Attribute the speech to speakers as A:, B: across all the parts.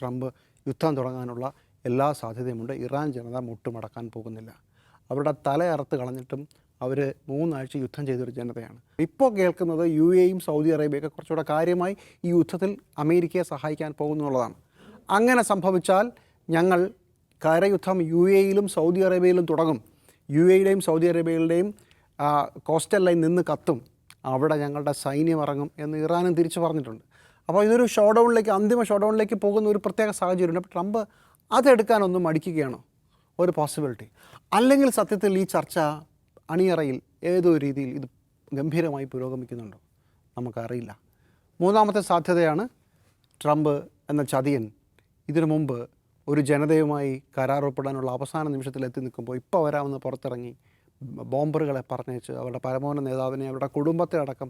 A: Trump യുദ്ധം തുടങ്ങാനുള്ള എല്ലാ സാധ്യതയുമുണ്ട്. ഇറാൻ ജനത മുട്ടുമടക്കാൻ പോകുന്നില്ല. അവരുടെ തലയറുത്ത് കളഞ്ഞിട്ടും അവർ 3 ആഴ്ച യുദ്ധം ചെയ്തൊരു ജനതയാണ്. ഇപ്പോൾ കേൾക്കുന്നത് UAEയും സൗദി അറേബ്യയൊക്കെ കുറച്ചുകൂടെ കാര്യമായി ഈ യുദ്ധത്തിൽ അമേരിക്കയെ സഹായിക്കാൻ പോകുന്നു എന്നുള്ളതാണ്. അങ്ങനെ സംഭവിച്ചാൽ ഞങ്ങൾ കരയുദ്ധം UAEയിലും സൗദി അറേബ്യയിലും തുടങ്ങും. UAEയുടെയും സൗദി അറേബ്യയുടെയും കോസ്റ്റൽ ലൈൻ നിന്ന് കത്തും. അവിടെ ഞങ്ങളുടെ സൈന്യം ഇറങ്ങും എന്ന് ഇറാനും തിരിച്ചു പറഞ്ഞിട്ടുണ്ട്. അപ്പോൾ ഇതൊരു ഷോഡൗണിലേക്ക്, അന്തിമ ഷോഡൗണിലേക്ക് പോകുന്ന ഒരു പ്രത്യേക സാഹചര്യമുണ്ട്. അപ്പോൾ ട്രംപ് അതെടുക്കാനൊന്നും മടിക്കുകയാണോ? ഒരു പോസിബിലിറ്റി. അല്ലെങ്കിൽ സത്യത്തിൽ ഈ ചർച്ച അണിയറയിൽ ഏതോ രീതിയിൽ ഇത് ഗംഭീരമായി പുരോഗമിക്കുന്നുണ്ടോ? നമുക്കറിയില്ല. മൂന്നാമത്തെ സാധ്യതയാണ് ട്രംപ് എന്ന ചതിയൻ ഇതിനു മുമ്പ് ഒരു ജനതയുമായി കരാറൊപ്പിടാനുള്ള അവസാന നിമിഷത്തിൽ എത്തി നിൽക്കുമ്പോൾ ഇപ്പോൾ വരാമെന്ന് പുറത്തിറങ്ങി ബോംബറുകളെ പറഞ്ഞേച്ച് അവരുടെ പരമോന്നത നേതാവിനെ അവരുടെ കുടുംബത്തെ അടക്കം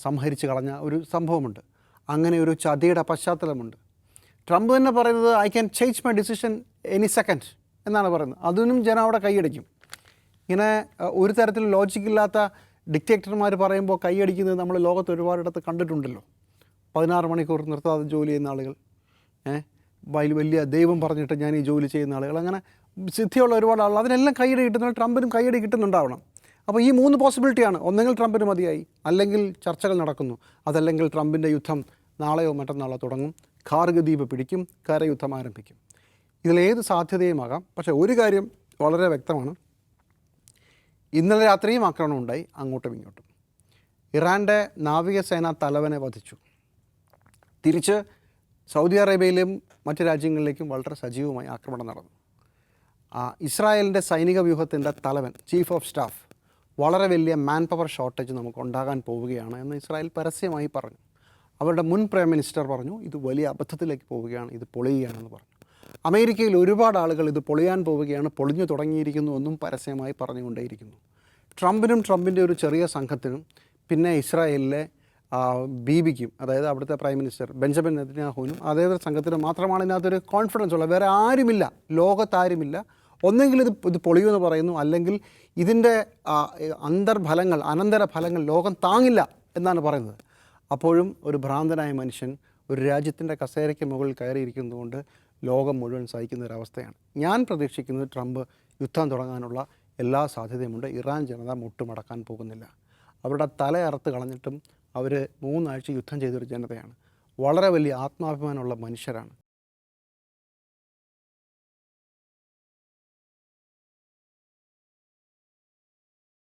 A: സംഹരിച്ച് കളഞ്ഞ ഒരു സംഭവമുണ്ട്. അങ്ങനെ ഒരു ചതിയുടെ പശ്ചാത്തലമുണ്ട്. ട്രംപ് തന്നെ പറയുന്നത് I can change my decision any second എന്നാണ് പറയുന്നത്. അതിനും ജനം അവിടെ കൈയടിക്കും. ഇങ്ങനെ ഒരു തരത്തിൽ ലോജിക്കില്ലാത്ത ഡിക്റ്റേറ്റർമാർ പറയുമ്പോൾ കൈയടിക്കുന്നത് നമ്മൾ ലോകത്ത് ഒരുപാടിടത്ത് കണ്ടിട്ടുണ്ടല്ലോ. 16 മണിക്കൂർ നിർത്താതെ ജോലി ചെയ്യുന്ന ആളുകൾ, വലിയ ദൈവം പറഞ്ഞിട്ട് ഞാൻ ഈ ജോലി ചെയ്യുന്ന ആളുകൾ, അങ്ങനെ സിദ്ധിയുള്ള ഒരുപാട് ആളുകൾ, അതിനെല്ലാം കൈയടി കിട്ടുന്നത് ട്രംപിനും കൈയടി കിട്ടുന്നുണ്ടാവണം. അപ്പോൾ ഈ 3 പോസിബിലിറ്റിയാണ്. ഒന്നെങ്കിൽ ട്രംപിന് മതിയായി, അല്ലെങ്കിൽ ചർച്ചകൾ നടക്കുന്നു, അതല്ലെങ്കിൽ ട്രംപിൻ്റെ യുദ്ധം നാളെയോ മറ്റന്നാളോ തുടങ്ങും, ഖാർഗ് ദ്വീപ് പിടിക്കും, കരയുദ്ധം ആരംഭിക്കും. ഇതിലേത് സാധ്യതയുമാകാം. പക്ഷേ ഒരു കാര്യം വളരെ വ്യക്തമാണ്. ഇന്നലെ രാത്രിയും ആക്രമണം ഉണ്ടായി, അങ്ങോട്ടും ഇങ്ങോട്ടും. ഇറാൻ്റെ നാവികസേനാ തലവനെ വധിച്ചു. തിരിച്ച് സൗദി അറേബ്യയിലും മറ്റ് രാജ്യങ്ങളിലേക്കും വളരെ സജീവമായി ആക്രമണം നടന്നു. ഇസ്രായേലിൻ്റെ സൈനിക വ്യൂഹത്തിൻ്റെ തലവൻ, ചീഫ് ഓഫ് സ്റ്റാഫ്, വളരെ വലിയ മാൻ പവർ ഷോർട്ടേജ് നമുക്ക് ഉണ്ടാകാൻ പോവുകയാണ് എന്ന് ഇസ്രായേൽ പരസ്യമായി പറഞ്ഞു. അവരുടെ മുൻ പ്രൈം മിനിസ്റ്റർ പറഞ്ഞു ഇത് വലിയ അബദ്ധത്തിലേക്ക് പോവുകയാണ്, ഇത് പൊളിയുകയാണെന്ന് പറഞ്ഞു. അമേരിക്കയിൽ ഒരുപാട് ആളുകൾ ഇത് പൊളിയാൻ പോവുകയാണ്, പൊളിഞ്ഞു തുടങ്ങിയിരിക്കുന്നു എന്നും പരസ്യമായി പറഞ്ഞുകൊണ്ടേയിരിക്കുന്നു. ട്രംപിൻ്റെ ഒരു ചെറിയ സംഘത്തിനും പിന്നെ ഇസ്രായേലിലെ ബീബിക്കും, അതായത് അവിടുത്തെ പ്രൈം മിനിസ്റ്റർ ബെഞ്ചമിൻ നെതന്യാഹുവിനും അതേ സംഘത്തിനും മാത്രമാണ് ഇതിനകത്തൊരു കോൺഫിഡൻസ് ഉള്ളത്. വേറെ ആരുമില്ല, ലോകത്താരുമില്ല. ഒന്നെങ്കിൽ ഇത് പൊളിയുമെന്ന് പറയുന്നു, അല്ലെങ്കിൽ ഇതിൻ്റെ അന്തർഫലങ്ങൾ, അനന്തരഫലങ്ങൾ ലോകം താങ്ങില്ല എന്നാണ് പറയുന്നത്. അപ്പോഴും ഒരു ഭ്രാന്തനായ മനുഷ്യൻ ഒരു രാജ്യത്തിൻ്റെ കസേരയ്ക്ക് മുകളിൽ കയറിയിരിക്കുന്നതുകൊണ്ട് ലോകം മുഴുവൻ സഹിക്കുന്ന ഒരവസ്ഥയാണ്. ഞാൻ പ്രതീക്ഷിക്കുന്നത് ട്രംപ് യുദ്ധം തുടങ്ങാനുള്ള എല്ലാ സാധ്യതയുമുണ്ട്. ഇറാൻ ജനത മുട്ടുമടക്കാൻ പോകുന്നില്ല. അവരുടെ തലയറുത്ത് കളഞ്ഞിട്ടും അവർ 3 ആഴ്ച യുദ്ധം ചെയ്തൊരു ജനതയാണ്. വളരെ വലിയ ആത്മാഭിമാനമുള്ള മനുഷ്യരാണ്.